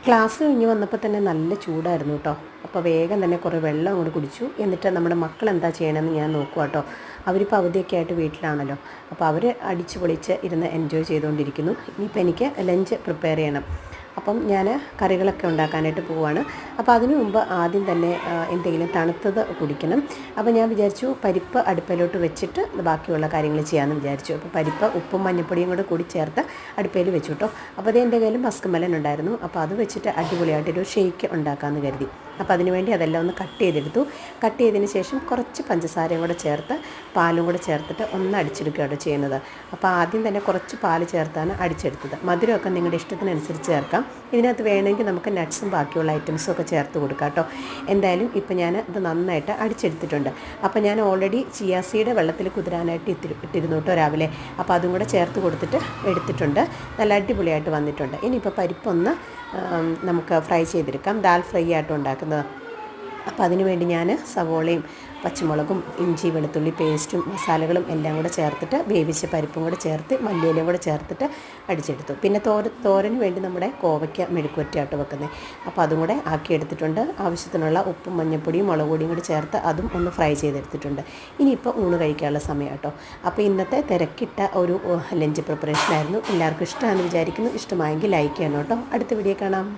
Class കഴിഞ്ഞ് വന്നപ്പോൾ തന്നെ നല്ല ചൂടായിരുന്നു കേട്ടോ. അപ്പോൾ വേഗം തന്നെ കുറേ വെള്ളം അങ്ങോട്ട് കുടിച്ചു. എന്നിട്ട് നമ്മുടെ മക്കൾ എന്താ ചെയ്യണമെന്ന് ഞാൻ നോക്കുക കേട്ടോ. അവരിപ്പോൾ അവധിയൊക്കെ ആയിട്ട് വീട്ടിലാണല്ലോ. അപ്പോൾ അവർ അടിച്ച് പൊളിച്ച് ഇരുന്ന് എൻജോയ് ചെയ്തുകൊണ്ടിരിക്കുന്നു. ഇനിയിപ്പോൾ എനിക്ക് ലഞ്ച് പ്രിപ്പയർ ചെയ്യണം. അപ്പം ഞാൻ കറികളൊക്കെ ഉണ്ടാക്കാനായിട്ട് പോവുകയാണ്. അപ്പോൾ അതിനു മുമ്പ് ആദ്യം തന്നെ എന്തെങ്കിലും തണുത്തത് കുടിക്കണം. അപ്പോൾ ഞാൻ വിചാരിച്ചു പരിപ്പ് അടുപ്പിലോട്ട് വെച്ചിട്ട് ബാക്കിയുള്ള കാര്യങ്ങൾ ചെയ്യാമെന്ന് വിചാരിച്ചു. അപ്പോൾ പരിപ്പ് ഉപ്പും മഞ്ഞൾപ്പൊടിയും കൂടെ കൂടി ചേർത്ത് അടുപ്പയിൽ വെച്ചു കേട്ടോ. അപ്പോൾ അത് എൻ്റെ കയ്യിൽ മസ്ക് മെലൻ ഉണ്ടായിരുന്നു. അപ്പോൾ അത് വെച്ചിട്ട് അടിപൊളിയായിട്ടൊരു ഷേക്ക് ഉണ്ടാക്കാമെന്ന് കരുതി. അപ്പോൾ അതിനുവേണ്ടി അതെല്ലാം ഒന്ന് കട്ട് ചെയ്തെടുത്തു. കട്ട് ചെയ്തതിന് ശേഷം കുറച്ച് പഞ്ചസാരയും കൂടെ ചേർത്ത് പാലും കൂടെ ചേർത്തിട്ട് ഒന്ന് അടിച്ചെടുക്കുകയാണ് ചെയ്യുന്നത്. അപ്പോൾ ആദ്യം തന്നെ കുറച്ച് പാൽ ചേർത്താണ് അടിച്ചെടുത്തത്. മധുരമൊക്കെ നിങ്ങളുടെ ഇഷ്ടത്തിനനുസരിച്ച് ചേർക്കാം. ഇതിനകത്ത് വേണമെങ്കിൽ നമുക്ക് നട്ട്സും ബാക്കിയുള്ള ഐറ്റംസും ഒക്കെ ചേർത്ത് കൊടുക്കാം കേട്ടോ. എന്തായാലും ഇപ്പോൾ ഞാൻ ഇത് നന്നായിട്ട് അടിച്ചെടുത്തിട്ടുണ്ട്. അപ്പോൾ ഞാൻ ഓൾറെഡി ചിയാ സീഡ് വെള്ളത്തിൽ കുതിരാനായിട്ട് ഇട്ടിരുന്നു കേട്ടോ രാവിലെ. അപ്പോൾ അതും കൂടെ ചേർത്ത് കൊടുത്തിട്ട് എടുത്തിട്ടുണ്ട്. നല്ല അടിപൊളിയായിട്ട് വന്നിട്ടുണ്ട്. ഇനിയിപ്പോൾ പരിപ്പൊന്ന് നമുക്ക് ഫ്രൈ ചെയ്തെടുക്കാം. ദാൽ ഫ്രൈ ആയിട്ട് ഉണ്ടാക്കുന്നത്. അപ്പോൾ അതിന് വേണ്ടി ഞാൻ സവോളയും പച്ചമുളകും ഇഞ്ചി വെളുത്തുള്ളി പേസ്റ്റും മസാലകളും എല്ലാം കൂടെ ചേർത്തിട്ട് വേവിച്ച പരിപ്പും കൂടെ ചേർത്ത് മല്ലിയിലയും കൂടെ ചേർത്തിട്ട് അടിച്ചെടുത്തു. പിന്നെ തോരന് വേണ്ടി നമ്മുടെ കോവയ്ക്ക മെഴുക്കുവരട്ടിയായിട്ട് വെക്കുന്നത്. അപ്പോൾ അതും കൂടെ ആക്കിയെടുത്തിട്ടുണ്ട്. ആവശ്യത്തിനുള്ള ഉപ്പും മഞ്ഞൾപ്പൊടിയും മുളക് പൊടിയും കൂടി ചേർത്ത് അതും ഒന്ന് ഫ്രൈ ചെയ്തെടുത്തിട്ടുണ്ട്. ഇനിയിപ്പോൾ ഊണ് കഴിക്കാനുള്ള സമയം കേട്ടോ. അപ്പോൾ ഇന്നത്തെ തിരക്കിട്ട ഒരു ലഞ്ച് പ്രിപ്പറേഷനായിരുന്നു. എല്ലാവർക്കും ഇഷ്ടമാണെന്ന് വിചാരിക്കുന്നു. ഇഷ്ടമായെങ്കിൽ ലൈക്ക് ചെയ്യണം കേട്ടോ. അടുത്ത വീഡിയോ കാണാം.